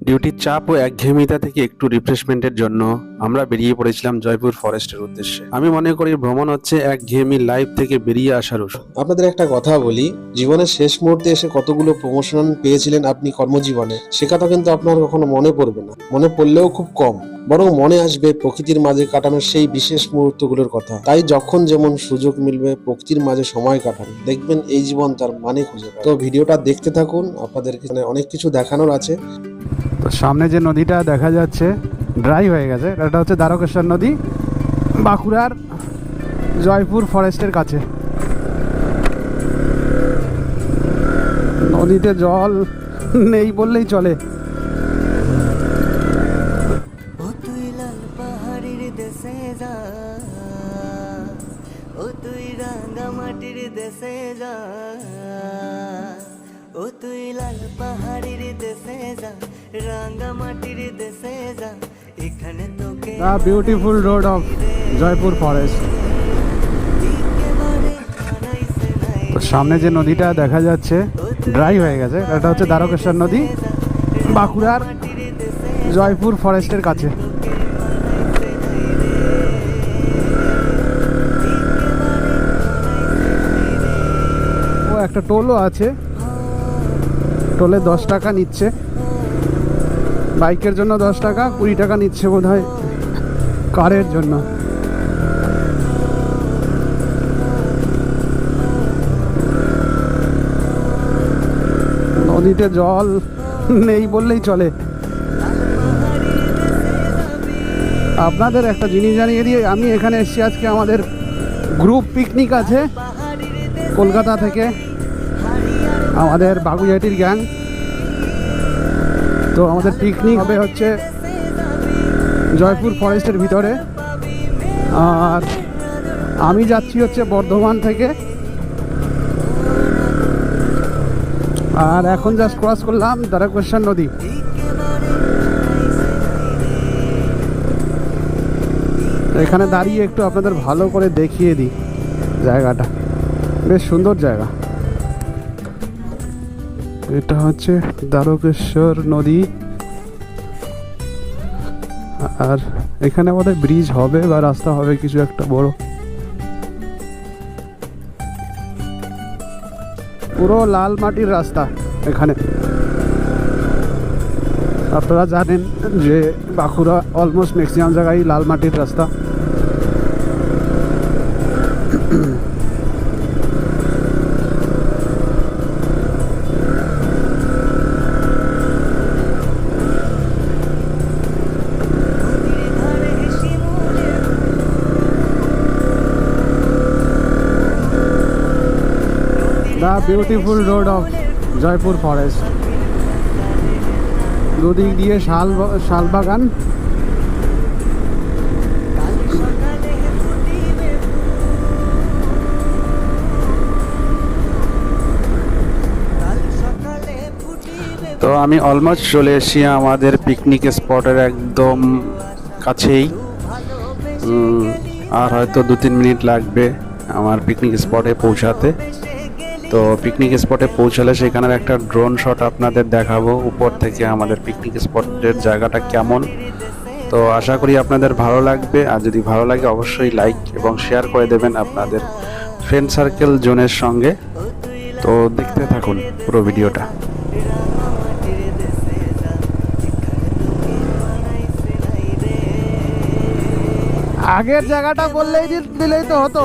ডিউটির চাপ ও একঘেয়েমিতা থেকে একটু রিফ্রেশমেন্টের জন্য আমরা বেরিয়ে পড়েছিলাম জয়পুর ফরেস্টের উদ্দেশ্যে। আমি মনে করি ভ্রমণ হচ্ছে একঘেয়েমি লাইফ থেকে বেরিয়ে আসার ওষুধ। আপনাদের একটা কথা বলি, জীবনের শেষ মুহূর্তে এসে কতগুলো প্রমোশন পেয়েছিলেন আপনি কর্মজীবনে, সে কথা কিন্তু আপনার কখনো মনে পড়বে না, মনে পড়লেও খুব কম, বরং মনে আসবে প্রকৃতির মাঝে কাটানোর সেই বিশেষ মুহূর্তগুলোর কথা। তাই যখন যেমন সুযোগ মিলবে প্রকৃতির মাঝে সময় কাটান, দেখবেন এই জীবন তার মানে খুঁজে পায়। তো ভিডিওটা দেখতে থাকুন, আপনাদেরকে অনেক কিছু দেখানোর আছে। তো সামনে যে নদীটা দেখা যাচ্ছে ড্রাই হয়ে গেছে, এটা হচ্ছে দ্বারকেশ্বর নদী, বাঁকুড়ার জয়পুর ফরেস্টের কাছে। নদীতে জল নেই বললেই চলে। ও তুই লাল পাহাড়ির দেশে যা, ও তুই রাঙা মাটির দেশে যা, ও তুই লাল পাহাড়ির দেশে যা, রাঙা মাটির দেশে যা, এখানে তোকে the beautiful road of Jaipur forest. একেবারে বানাইছে নাই তো সামনে যে নদীটা দেখা যাচ্ছে ড্রাই হয়ে গেছে, এটা হচ্ছে দ্বারকেশ্বর নদী, বাঁকুড়ার জয়পুর ফরেস্টের কাছে। ও একটা টোলও আছে, টোলে 10 টাকা নিচ্ছে, বাইকের জন্য 10 টাকা, 20 টাকা নিচ্ছে বোধহয় কারের জন্য। নদীতে জল নেই বললেই চলে। আপনাদের একটা জিনিস জানিয়ে দিয়ে, আমি এখানে এসেছি আজকে, আমাদের গ্রুপ পিকনিক আছে কলকাতা থেকে, আমাদের বাগুইহাটির গ্যাং। তো আমাদের পিকনিক হবে হচ্ছে জয়পুর ফরেস্টের ভিতরে, আর আমি যাচ্ছি হচ্ছে বর্ধমান থেকে। আর এখন জাস্ট ক্রস করলাম দ্বারকেশ্বর নদী। এখানে দাঁড়িয়ে একটু আপনাদের ভালো করে দেখিয়ে দিই জায়গাটা, বেশ সুন্দর জায়গা। এটা হচ্ছে দ্বারকেশ্বর নদী, আর এখানে আমাদের ব্রিজ হবে বা রাস্তা হবে কিছু একটা বড়। পুরো লাল মাটির রাস্তা এখানে। আপনারা জানেন যে বাঁকুড়া অলমোস্ট ম্যাক্সিমাম জায়গায় লাল মাটির রাস্তা। The beautiful road of Jaipur forest. দুদিক দিয়ে শাল বাগান। তো আমি অলমোস্ট চলে এসেছি আমাদের পিকনিক স্পটের একদম কাছেই। আর হয়তো 2-3 মিনিট লাগবে আমার পিকনিক স্পটে পৌঁছাতে। তো পিকনিক স্পটে পৌঁছালে সেখানের একটা ড্রোন শট আপনাদের দেখাবো উপর থেকে আমাদের পিকনিক স্পটের জায়গাটা কেমন। তো আশা করি আপনাদের ভালো লাগবে, আর যদি ভালো লাগে অবশ্যই লাইক এবং শেয়ার করে দেবেন আপনাদের ফ্রেন্ড সার্কেল জনের সঙ্গে। তো দেখতে থাকুন পুরো ভিডিওটা। আগের জায়গাটা বললেই দিলেই তো হতো।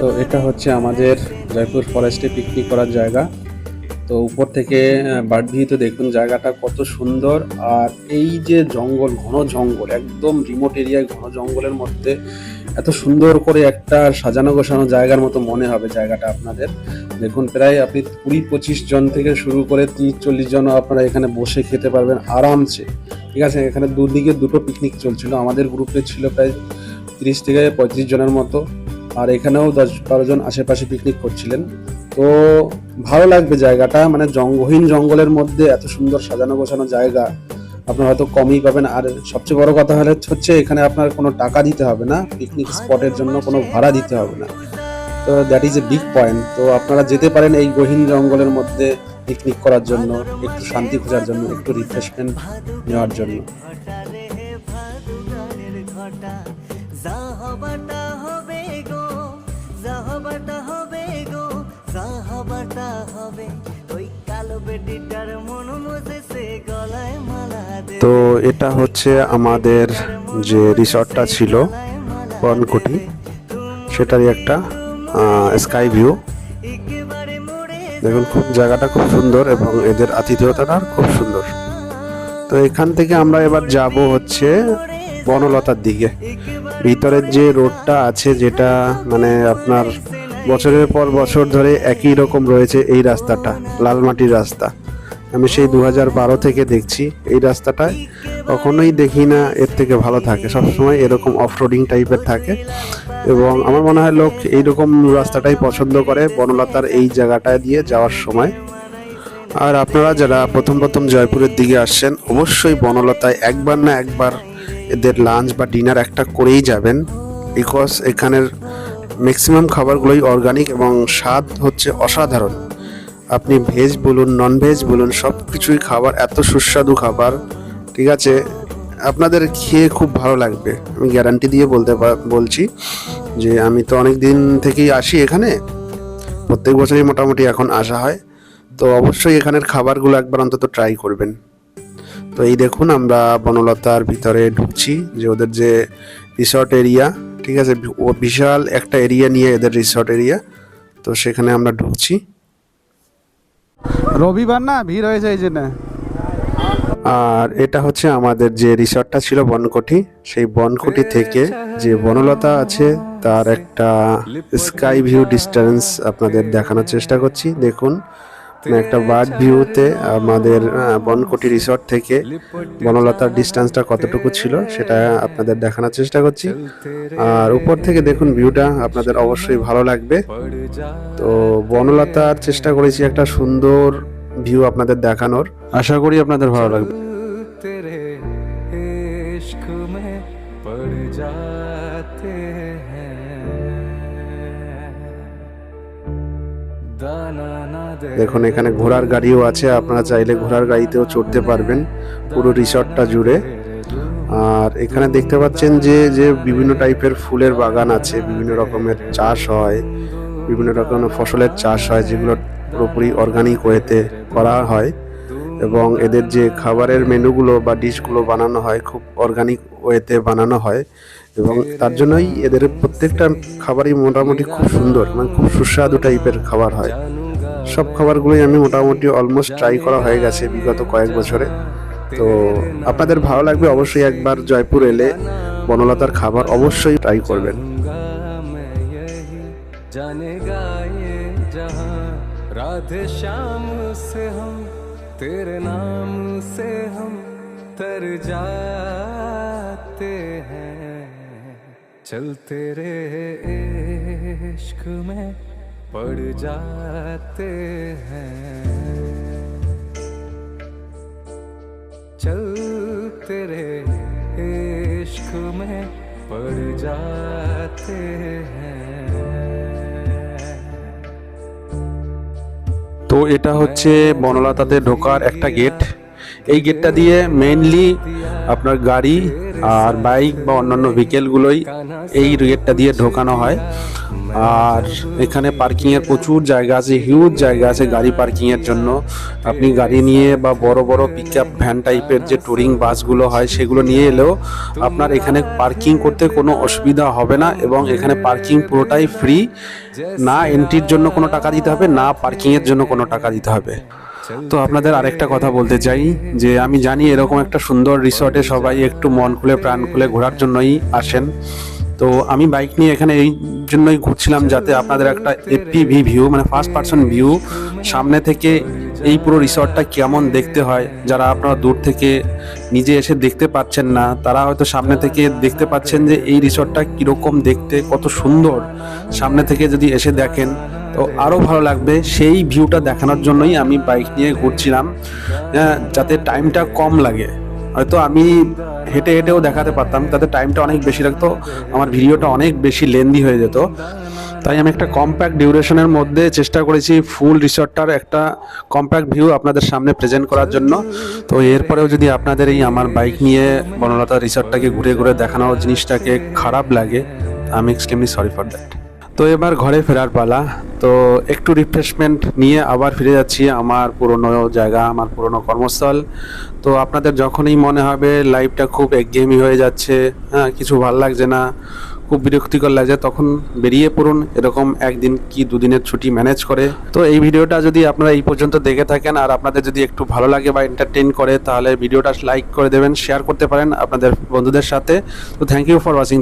তো এটা হচ্ছে আমাদের জয়পুর ফরেস্টে পিকনিক করার জায়গা। তো উপর থেকে বার্ড ভিউতে দেখুন জায়গাটা কত সুন্দর। আর এই যে জঙ্গল, ঘন জঙ্গল, একদম রিমোট এরিয়ায় ঘন জঙ্গলের মধ্যে এত সুন্দর করে একটা সাজানো গোছানো জায়গার মতো মনে হবে জায়গাটা আপনাদের। দেখুন প্রায় আপনি 20-25 জন থেকে শুরু করে 30-40 জনও আপনারা এখানে বসে খেতে পারবেন আরামসে। ঠিক আছে, এখানে দুদিকে দুটো পিকনিক চলছিল, আমাদের গ্রুপে ছিল প্রায় 30 থেকে 35 জনের মতো, আর এখানেও 10-12 জন আশেপাশে পিকনিক করছিলেন। তো ভালো লাগবে জায়গাটা, মানে জঙ্গলহীন জঙ্গলের মধ্যে এত সুন্দর সাজানো গোছানো জায়গা আপনার হয়তো কমই পাবেন। আর সবচেয়ে বড় কথা হচ্ছে এখানে আপনার কোনো টাকা দিতে হবে না, পিকনিক স্পটের জন্য কোনো ভাড়া দিতে হবে না। তো that is a big point. তো আপনারা যেতে পারেন এই গহীন জঙ্গলের মধ্যে পিকনিক করার জন্য, একটু শান্তি খোঁজার জন্য, একটু রিফ্রেশমেন্ট নেওয়ার জন্য। ঘটা রে ভাদুগানের ঘটা, যা হবাটা হবে গো, যা হবাটা হবে গো, যা হবাটা হবে। ওই কালো বেটিটার মন মজেছে গলায় মালা দে। তো এটা হচ্ছে আমাদের যে রিসর্টটা ছিল বনকুটি, সেটারই একটা স্কাই ভিউ। একেবারে মোড়ে দেখুন খুব জায়গাটা খুব সুন্দর এবং এদের আতিথেয়তাটা খুব সুন্দর। তো এখান থেকে আমরা এবার যাব হচ্ছে বনলতার দিকে। ভিতরের যে রোডটা আছে, যেটা মানে আপনার বছরের পর বছর ধরে একই রকম রয়েছে, এই রাস্তাটা লাল মাটির রাস্তা। আমি সেই 2012 থেকে দেখছি এই রাস্তাটায়, কখনোই দেখি না এর থেকে ভালো থাকে, সবসময় এরকম অফ রোডিং টাইপের থাকে। এবং আমার মনে হয় লোক এইরকম রাস্তাটাই পছন্দ করে বনলতার এই জায়গাটায় দিয়ে যাওয়ার সময়। আর আপনারা যারা প্রথম প্রথম জয়পুরের দিকে আসছেন, অবশ্যই বনলতায় একবার না একবার এদের লাঞ্চ বা ডিনার একটা করেই যাবেন, বিকজ এখানের ম্যাক্সিমাম খাবারগুলোই অর্গানিক এবং স্বাদ হচ্ছে অসাধারণ। আপনি ভেজ বলুন, নন ভেজ বলুন, সব কিছুই খাবার এত সুস্বাদু খাবার, ঠিক আছে, আপনাদের খেয়ে খুব ভালো লাগবে। আমি গ্যারান্টি দিয়ে বলছি যে আমি তো অনেক দিন থেকেই আসি এখানে, প্রত্যেক বছরই মোটামুটি এখন আসা হয়। তো অবশ্যই এখানের খাবারগুলো একবার অন্তত ট্রাই করবেন। তো এই দেখুন আমরা বনলতার ভিতরে ঢুকছি, যে ওদের যে রিসর্ট এরিয়া, ঠিক আছে, ও বিশাল একটা এরিয়া নিয়ে এদের রিসর্ট এরিয়া। তো সেখানে আমরা ঢুকছি। রবিবার না, ভিড় হয়েছে এই জন্য। আর এটা হচ্ছে আমাদের যে রিসর্টটা ছিল বনকুটি, সেই বনকুটি থেকে যে বনলতা আছে তার একটা স্কাই ভিউ ডিস্টেন্স আপনাদের দেখানোর চেষ্টা করছি। দেখুন একটা বার্ড ভিউতে আমাদের বনকুটি রিসর্ট থেকে বনলতার ডিস্টেন্সটা কতটুকু ছিল সেটা আপনাদের দেখানোর চেষ্টা করছি। আর উপর থেকে দেখুন ভিউটা আপনাদের অবশ্যই ভালো লাগবে। তো বনলতার চেষ্টা করেছি একটা সুন্দর ভিউ আপনাদের দেখানোর, আশা করি আপনাদের ভালো লাগবে। तेरे इश्क में पड़ जाते हैं, दाना ना दे। দেখুন এখানে ঘোড়ার গাড়িও আছে, আপনারা চাইলে ঘোড়ার গাড়িতেও চড়তে পারবেন পুরো রিসর্টটা জুড়ে। আর এখানে দেখতে পাচ্ছেন যে যে বিভিন্ন টাইপের ফুলের বাগান আছে, বিভিন্ন রকমের চাষ হয়, বিভিন্ন রকমের ফসলের চাষ হয়, যেগুলো পুরোপুরি অর্গানিক ওয়েতে করা হয়। এবং এদের যে খাবারের মেনুগুলো বা ডিশগুলো বানানো হয় খুব অর্গানিক ওয়েতে বানানো হয়, এবং তার জন্যই এদের প্রত্যেকটা খাবারই মোটামুটি খুব সুন্দর, মানে খুব সুস্বাদু টাইপের খাবার হয়। সব খাবারগুলোই আমি মোটামুটি অলমোস্ট ট্রাই করা হয়ে গেছে বিগত কয়েক বছরে। তো আপনাদের ভালো লাগবে, অবশ্যই একবার জয়পুর এলে বনলতার খাবার অবশ্যই ট্রাই করবেন। मैं यही जानेगा ये जहां, राधे श्याम से हम, तेरे नाम से हम तर जाते हैं, चल तेरे इश्क में पड़ जाते हैं, चल तेरे इश्क में पड़ जाते हैं। তো এটা হচ্ছে বনলতাতে ঢোকার একটা গেট। এই গেটটা দিয়ে মেইনলি আপনার গাড়ি আর বাইক বা অন্যান্য ভেহিকেলগুলোই এই গেটটা দিয়ে ঢোকানো হয়। আর এখানে পার্কিংয়ের প্রচুর জায়গা আছে, হিউজ জায়গা আছে গাড়ি পার্কিংয়ের জন্য। আপনি গাড়ি নিয়ে বা বড় বড় পিকআপ ভ্যান টাইপের যে টুরিং বাসগুলো হয় সেগুলো নিয়ে এলেও আপনার এখানে পার্কিং করতে কোনো অসুবিধা হবে না। এবং এখানে পার্কিং পুরোটাই ফ্রি, না এন্ট্রির জন্য কোনো টাকা দিতে হবে, না পার্কিংয়ের জন্য কোনো টাকা দিতে হবে। তো আপনাদের আরেকটা কথা বলতে চাই যে আমি জানি এরকম একটা সুন্দর রিসর্টে সবাই একটু মন খুলে প্রাণ খুলে ঘোরার জন্যই আসেন। তো আমি বাইক নিয়ে এখানে এই জন্যই ঘুরছিলাম যাতে আপনাদের একটা এফপিভি ভিউ, মানে ফার্স্ট পার্সন ভিউ, সামনে থেকে এই পুরো রিসর্টটা কেমন দেখতে হয়, যারা আপনারা দূর থেকে নিজে এসে দেখতে পাচ্ছেন না তারা হয়তো সামনে থেকে দেখতে পাচ্ছেন যে এই রিসর্টটা কীরকম দেখতে, কত সুন্দর। সামনে থেকে যদি এসে দেখেন তো আরও ভালো লাগবে। সেই ভিউটা দেখানোর জন্যই আমি বাইক নিয়ে ঘুরছিলাম, যাতে টাইমটা কম লাগে। হয়তো আমি হেঁটে হেঁটেও দেখাতে পারতাম, তাতে টাইমটা অনেক বেশি লাগতো, আমার ভিডিওটা অনেক বেশি লেন্দি হয়ে যেত। তাই আমি একটা কম্প্যাক্ট ডিউরেশনের মধ্যে চেষ্টা করেছি ফুল রিসর্টটার একটা কম্প্যাক্ট ভিউ আপনাদের সামনে প্রেজেন্ট করার জন্য। তো এরপরেও যদি আপনাদের এই আমার বাইক নিয়ে বনলতা রিসর্টটাকে ঘুরে ঘুরে দেখানোর জিনিসটাকে খারাপ লাগে, আমি এক্সট্রিমলি সরি ফর দ্যাট। তো এবার ঘরে ফেরার পালা। তো একটু রিফ্রেশমেন্ট নিয়ে আবার ফিরে যাচ্ছি আমার পুরনো জায়গা, আমার পুরনো কর্মস্থল। তো আপনাদের যখনই মনে হবে লাইফটা খুব একঘেয়েমি হয়ে যাচ্ছে, হ্যাঁ কিছু ভালো লাগছে না, খুব বিরক্তিকর লাগছে, তখন বেরিয়ে পড়ুন এরকম একদিন কি দুদিনের ছুটি ম্যানেজ করে। তো এই ভিডিওটা যদি আপনারা এই পর্যন্ত দেখে থাকেন আর আপনাদের যদি একটু ভালো লাগে বা এন্টারটেইন করে, তাহলে ভিডিওটা লাইক করে দেবেন, শেয়ার করতে পারেন আপনাদের বন্ধুদের সাথে। তো থ্যাংক ইউ ফর ওয়াচিং।